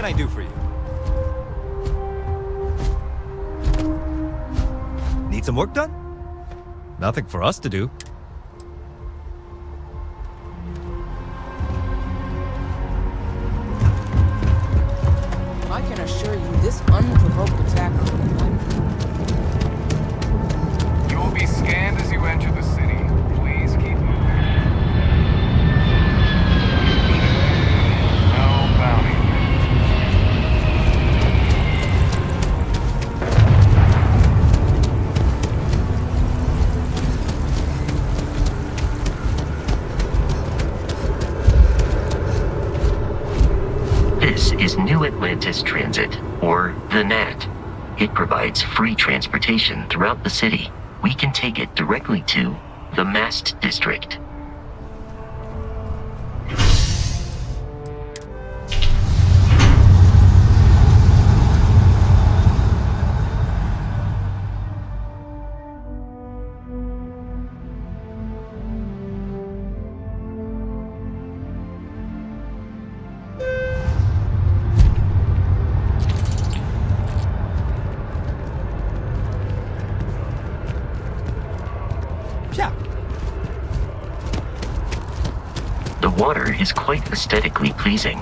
can I do for you? Need some work done? Nothing for us to do. I can assure you this unprovoked attack on You will be scanned as you enter the city. Please keep moving. No bounty. This is New Atlantis Transit, or the NAT. It provides free transportation throughout the city. We can take it directly to the Mast District. The water is quite aesthetically pleasing,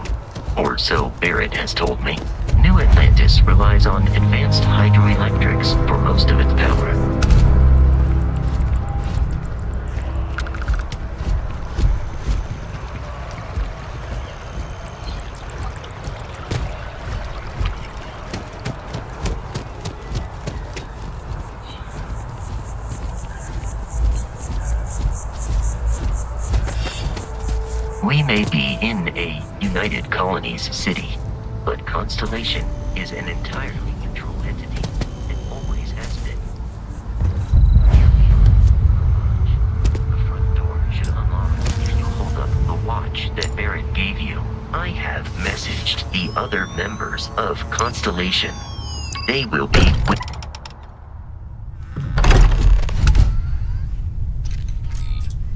or so Barrett has told me. New Atlantis relies on advanced hydroelectrics for most of its power. We may be in a United Colonies city, but Constellation is an entirely neutral entity and always has been. The front door should unlock if you hold up the watch that Barrett gave you. I have messaged the other members of Constellation. They will be with...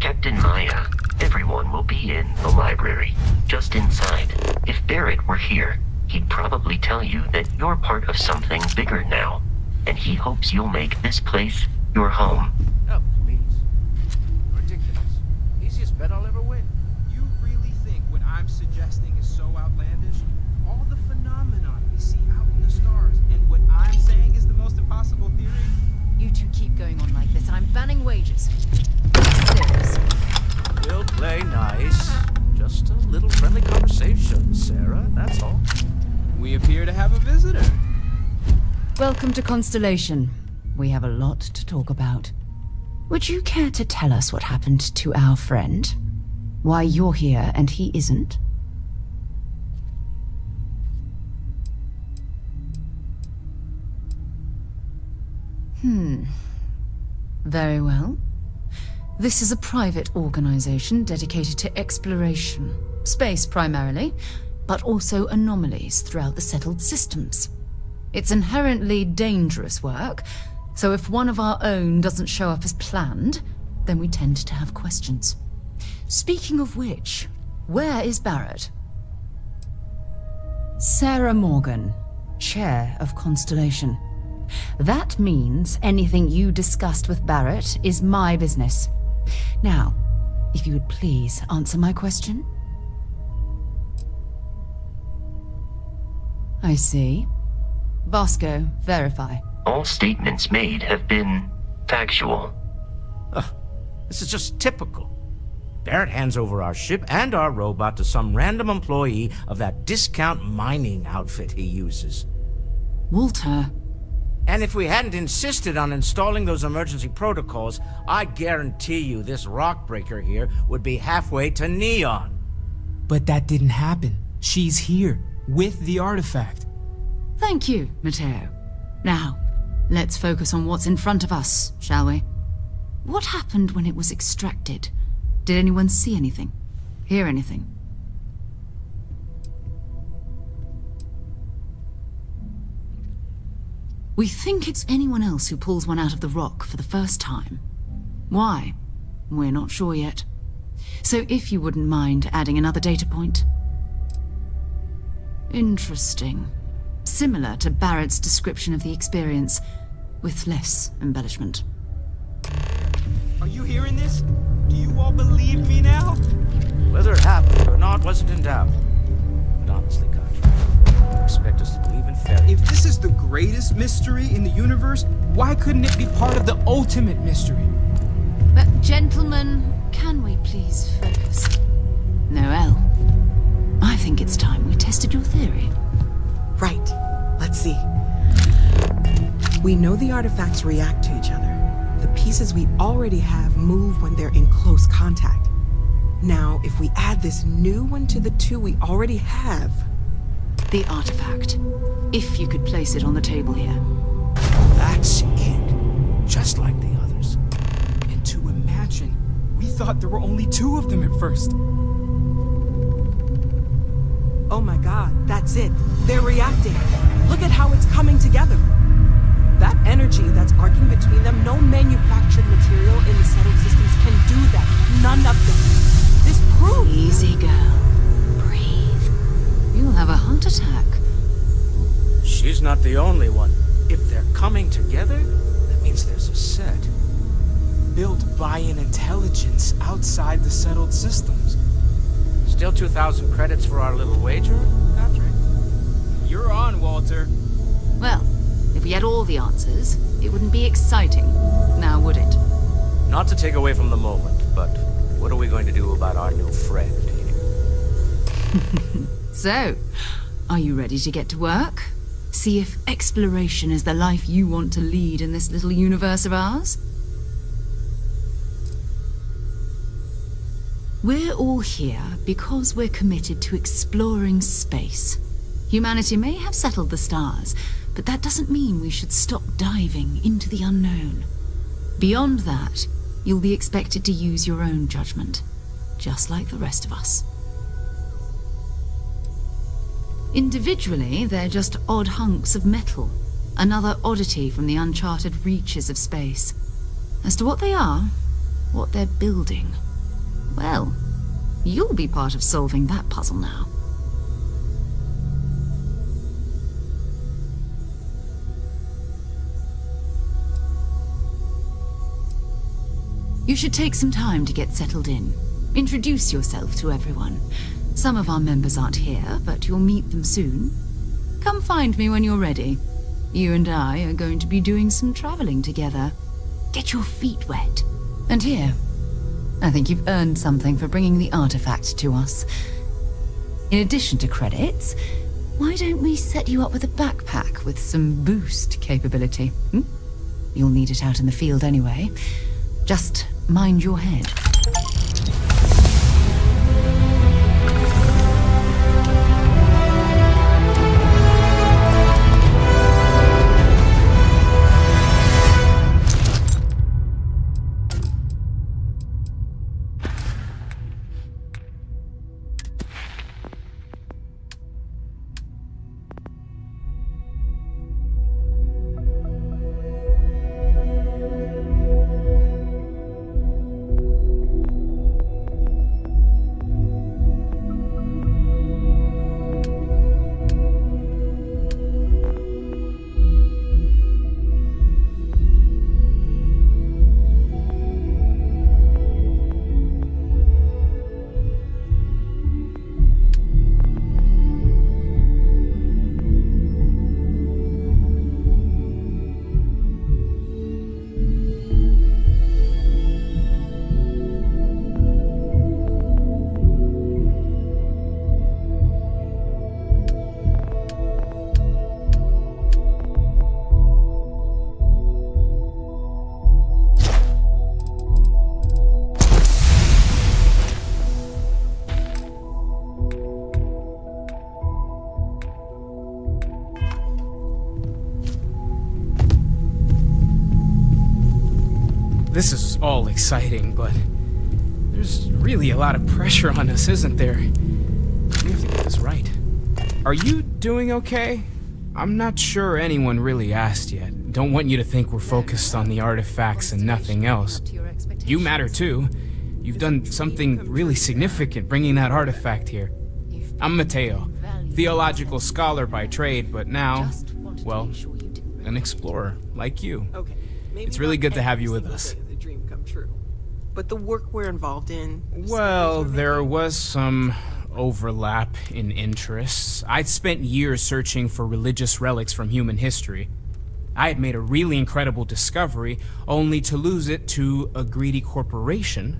Captain Maya. Everyone will be in the library, just inside. If Barrett were here, he'd probably tell you that you're part of something bigger now, and he hopes you'll make this place your home. Oh, please. Ridiculous. Easiest bet I'll ever win. You really think what I'm suggesting is so outlandish? All the phenomenon we see out in the stars, and what I'm saying is the most impossible theory? You two keep going on like this, and I'm banning wages. Seriously. We'll play nice. Just a little friendly conversation, Sarah, that's all. We appear to have a visitor. Welcome to Constellation. We have a lot to talk about. Would you care to tell us what happened to our friend? Why you're here and he isn't? Very well. This is a private organization dedicated to exploration. Space primarily, but also anomalies throughout the settled systems. It's inherently dangerous work, so if one of our own doesn't show up as planned, then we tend to have questions. Speaking of which, where is Barrett? Sarah Morgan, Chair of Constellation. That means anything you discussed with Barrett is my business. Now, if you would please answer my question. I see. Vasco, verify. All statements made have been factual. This is just typical. Barrett hands over our ship and our robot to some random employee of that discount mining outfit he uses. Walter. And if we hadn't insisted on installing those emergency protocols, I guarantee you this rock breaker here would be halfway to Neon. But that didn't happen. She's here, with the artifact. Thank you, Matteo. Now, let's focus on what's in front of us, shall we? What happened when it was extracted? Did anyone see anything? Hear anything? We think it's anyone else who pulls one out of the rock for the first time. Why? We're not sure yet. So if you wouldn't mind adding another data point. Interesting. Similar to Barrett's description of the experience, with less embellishment. Are you hearing this? Do you all believe me now? Whether it happened or not wasn't in doubt. But honestly, Contract, expect us to believe in fairy. If this is the greatest mystery in the universe, Why couldn't it be part of the ultimate mystery? But gentlemen, can we please focus? Noelle, I think it's time we tested your theory. Right. Let's see. We know the artifacts react to each other. The pieces we already have move when they're in close contact. Now, if we add this new one to the two we already have... The artifact. If you could place it on the table here. That's it. Just like the others. And to imagine, we thought there were only 2 of them at first. Oh my god, that's it. They're reacting. Look at how it's coming together. That energy that's arcing between them, no manufactured material in the settled systems can do that. None of them. This proves... Easy, girl. Breathe. You'll have a heart attack. She's not the only one. If they're coming together, that means there's a set. Built by an intelligence outside the settled systems. Still 2,000 credits for our little wager, Contract? You're on, Walter. Well, if we had all the answers, it wouldn't be exciting, now would it? Not to take away from the moment, but what are we going to do about our new friend here? So, are you ready to get to work? See if exploration is the life you want to lead in this little universe of ours? We're all here because we're committed to exploring space. Humanity may have settled the stars, but that doesn't mean we should stop diving into the unknown. Beyond that, you'll be expected to use your own judgment, just like the rest of us. Individually, they're just odd hunks of metal, another oddity from the uncharted reaches of space. As to what they are, what they're building, well, you'll be part of solving that puzzle now. You should take some time to get settled in. Introduce yourself to everyone. Some of our members aren't here, but you'll meet them soon. Come find me when you're ready. You and I are going to be doing some traveling together. Get your feet wet. And here, I think you've earned something for bringing the artifact to us. In addition to credits, why don't we set you up with a backpack with some boost capability? You'll need it out in the field anyway. Just mind your head. This is all exciting, but there's really a lot of pressure on us, isn't there? We have to get this right. Are you doing okay? I'm not sure anyone really asked yet. Don't want you to think we're focused on the artifacts and nothing else. You matter too. You've done something really significant bringing that artifact here. I'm Mateo, theological scholar by trade, but now, well, an explorer like you. Okay. Maybe It's really not good to have every you with single us. day is a dream come true. But the work we're involved in. Well, there was some overlap in interests. I'd spent years searching for religious relics from human history. I had made a really incredible discovery, only to lose it to a greedy corporation.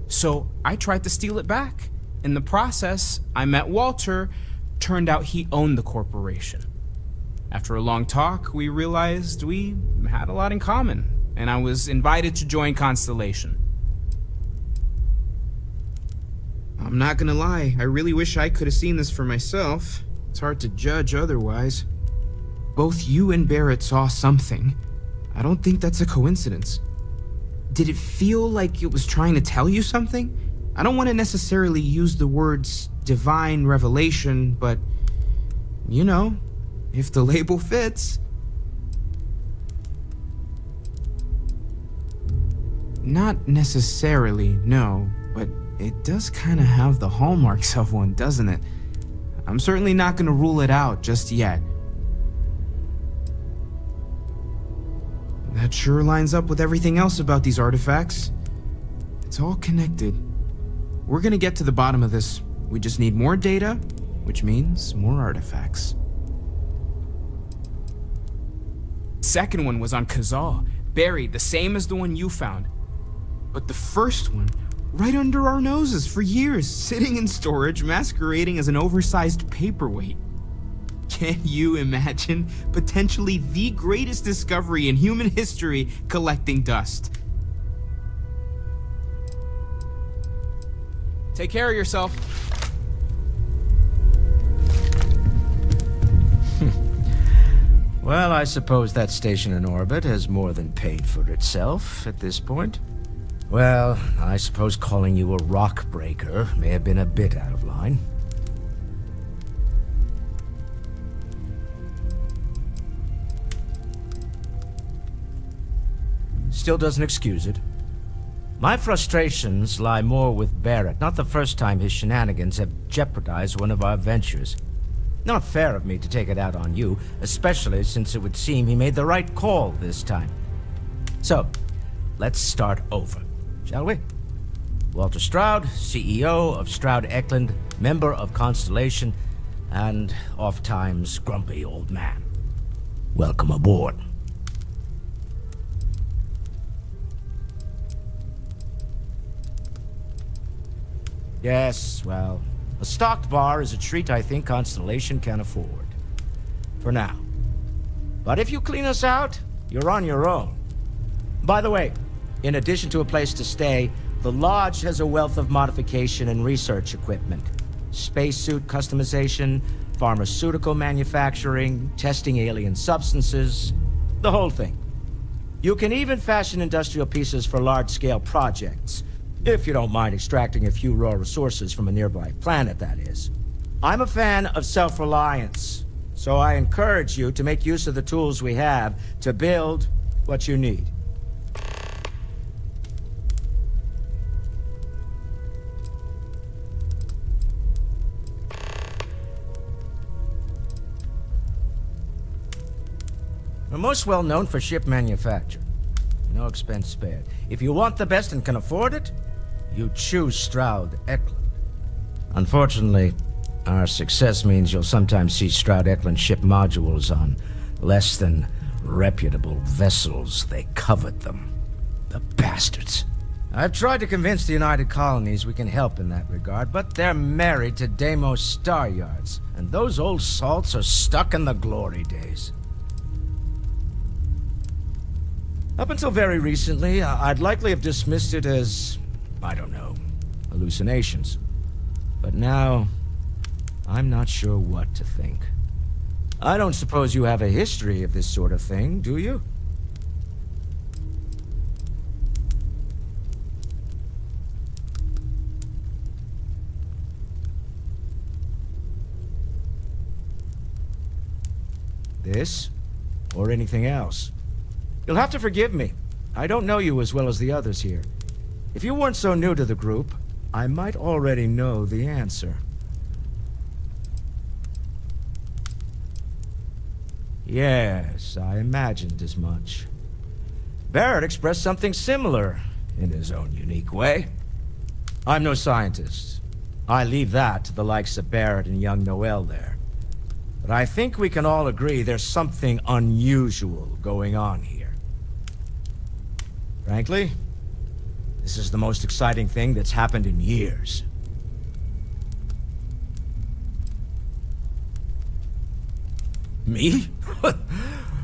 So I tried to steal it back. In the process, I met Walter. Turned out he owned the corporation. After a long talk, we realized we had a lot in common, and I was invited to join Constellation. I'm not gonna lie, I really wish I could have seen this for myself. It's hard to judge otherwise. Both you and Barrett saw something. I don't think that's a coincidence. Did it feel like it was trying to tell you something? I don't want to necessarily use the words divine revelation, but, you know, if the label fits. Not necessarily, no, but it does kind of have the hallmarks of one, doesn't it? I'm certainly not going to rule it out just yet. That sure lines up with everything else about these artifacts. It's all connected. We're going to get to the bottom of this. We just need more data, which means more artifacts. Second one was on Kazal, buried, the same as the one you found. But the first one, right under our noses for years, sitting in storage, masquerading as an oversized paperweight. Can you imagine potentially the greatest discovery in human history collecting dust? Take care of yourself. Well, I suppose that station in orbit has more than paid for itself at this point. Well, I suppose calling you a rock breaker may have been a bit out of line. Still doesn't excuse it. My frustrations lie more with Barrett. Not the first time his shenanigans have jeopardized one of our ventures. Not fair of me to take it out on you, especially since it would seem he made the right call this time. So, let's start over, shall we? Walter Stroud, CEO of Stroud Eklund, member of Constellation, and oft-times grumpy old man. Welcome aboard. Yes, well, a stocked bar is a treat I think Constellation can afford. For now. But if you clean us out, you're on your own. By the way, in addition to a place to stay, the Lodge has a wealth of modification and research equipment. Spacesuit customization, pharmaceutical manufacturing, testing alien substances, the whole thing. You can even fashion industrial pieces for large-scale projects. If you don't mind extracting a few raw resources from a nearby planet, that is. I'm a fan of self-reliance, so I encourage you to make use of the tools we have to build what you need. We're most well known for ship manufacture. No expense spared. If you want the best and can afford it, you choose Stroud Eklund. Unfortunately, our success means you'll sometimes see Stroud Eklund ship modules on less than reputable vessels. They covet them. The bastards. I've tried to convince the United Colonies we can help in that regard, but they're married to Deimos Star Yards, and those old salts are stuck in the glory days. Up until very recently, I'd likely have dismissed it as, I don't know, hallucinations. But now, I'm not sure what to think. I don't suppose you have a history of this sort of thing, do you? This, or anything else? You'll have to forgive me. I don't know you as well as the others here. If you weren't so new to the group, I might already know the answer. Yes, I imagined as much. Barrett expressed something similar in his own unique way. I'm no scientist. I leave that to the likes of Barrett and young Noel there. But I think we can all agree there's something unusual going on here. Frankly, this is the most exciting thing that's happened in years. Me?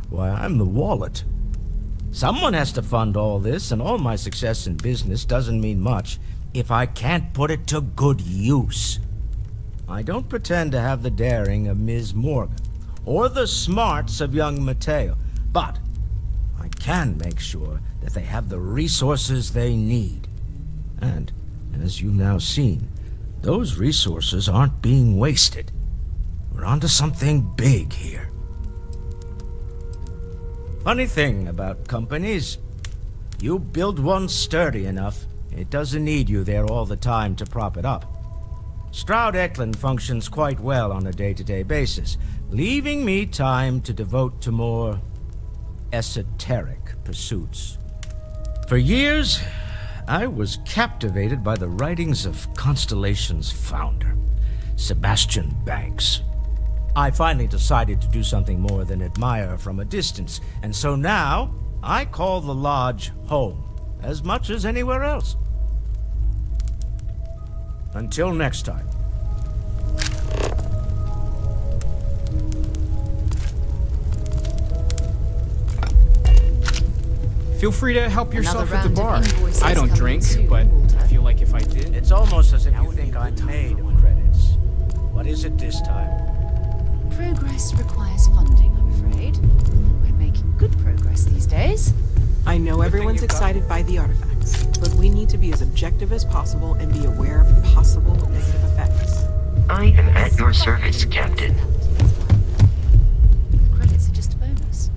Why, I'm the wallet. Someone has to fund all this, and all my success in business doesn't mean much if I can't put it to good use. I don't pretend to have the daring of Ms. Morgan, or the smarts of young Mateo, but I can make sure that they have the resources they need. And, as you've now seen, those resources aren't being wasted. We're onto something big here. Funny thing about companies, you build one sturdy enough, it doesn't need you there all the time to prop it up. Stroud Eklund functions quite well on a day-to-day basis, leaving me time to devote to more esoteric pursuits. For years, I was captivated by the writings of Constellation's founder, Sebastian Banks. I finally decided to do something more than admire from a distance, and so now I call the Lodge home as much as anywhere else. Until next time. Feel free to help yourself Another at the bar. round of invoices I don't coming drink, soon, but Walter. I feel like if I did... It's almost as if you would be think a I'm good time made for of one. credits. What is it this time? Progress requires funding, I'm afraid. We're making good progress these days. I know everyone's you've got- excited by the artifacts, but we need to be as objective as possible and be aware of possible negative effects. I am at your service, Captain. Credits are just a bonus.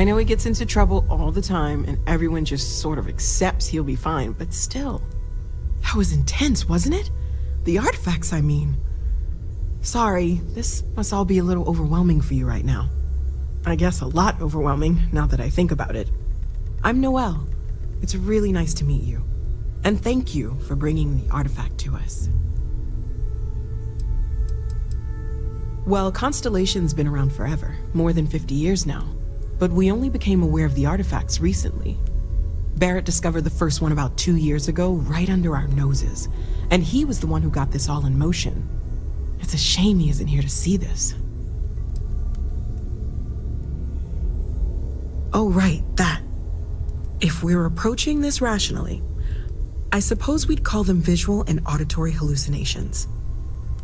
I know he gets into trouble all the time, and everyone just sort of accepts he'll be fine, but still. That was intense, wasn't it? The artifacts, I mean. Sorry, this must all be a little overwhelming for you right now. I guess a lot overwhelming, now that I think about it. I'm Noelle. It's really nice to meet you. And thank you for bringing the artifact to us. Well, Constellation's been around forever, more than 50 years now. But we only became aware of the artifacts recently. Barrett discovered the first one about 2 years ago, right under our noses. And he was the one who got this all in motion. It's a shame he isn't here to see this. Oh, right, that. If we're approaching this rationally, I suppose we'd call them visual and auditory hallucinations.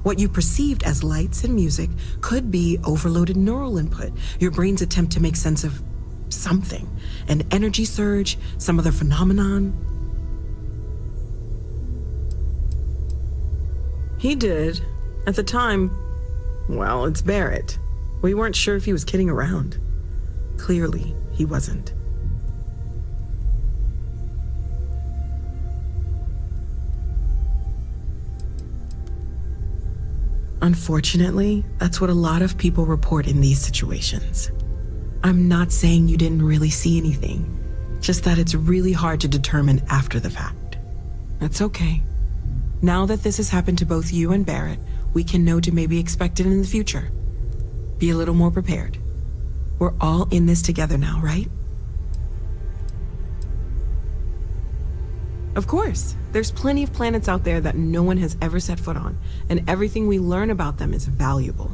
What you perceived as lights and music could be overloaded neural input, your brain's attempt to make sense of something, an energy surge, some other phenomenon. He did. At the time, well, it's Barrett. We weren't sure if he was kidding around. Clearly, he wasn't. Unfortunately, that's what a lot of people report in these situations. I'm not saying you didn't really see anything, just that it's really hard to determine after the fact. That's okay. Now that this has happened to both you and Barrett, we can know to maybe expect it in the future. Be a little more prepared. We're all in this together now, right? Of course, there's plenty of planets out there that no one has ever set foot on, and everything we learn about them is valuable.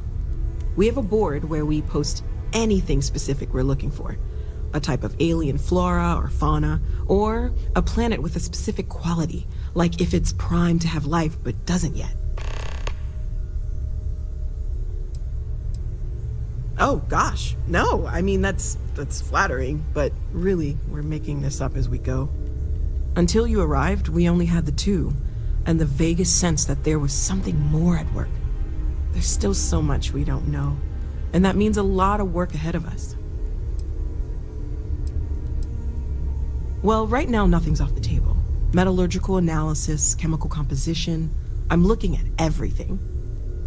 We have a board where we post anything specific we're looking for. A type of alien flora or fauna, or a planet with a specific quality, like if it's primed to have life but doesn't yet. Oh gosh, no, I mean that's flattering, but really, we're making this up as we go. Until you arrived, we only had the two, and the vaguest sense that there was something more at work. There's still so much we don't know, and that means a lot of work ahead of us. Well, right now nothing's off the table. Metallurgical analysis, chemical composition, I'm looking at everything.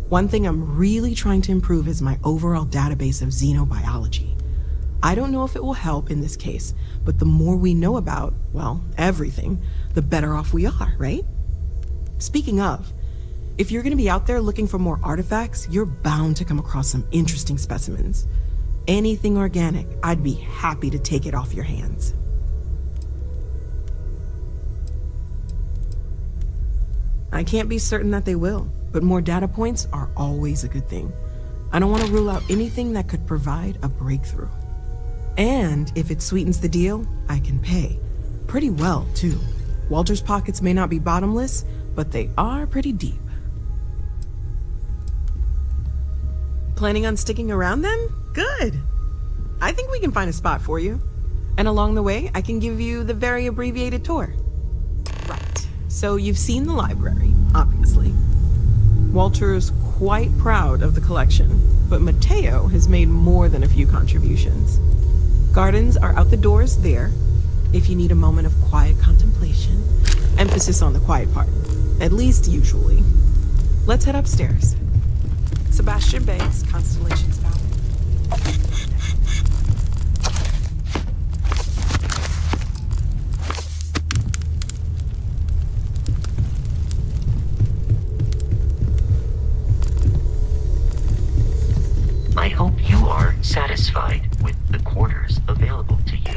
One thing I'm really trying to improve is my overall database of xenobiology. I don't know if it will help in this case, but the more we know about, well, everything, the better off we are, right? Speaking of, if you're gonna be out there looking for more artifacts, you're bound to come across some interesting specimens. Anything organic, I'd be happy to take it off your hands. I can't be certain that they will, but more data points are always a good thing. I don't want to rule out anything that could provide a breakthrough. And if it sweetens the deal, I can pay. Pretty well, too. Walter's pockets may not be bottomless, but they are pretty deep. Planning on sticking around then? Good. I think we can find a spot for you. And along the way, I can give you the very abbreviated tour. Right. So you've seen the library, obviously. Walter's quite proud of the collection, but Mateo has made more than a few contributions. Gardens are out the doors there, if you need a moment of quiet contemplation. Emphasis on the quiet part, at least usually. Let's head upstairs. Sebastian Banks, Constellation's Fountain. I hope you are satisfied with the quarters available to you.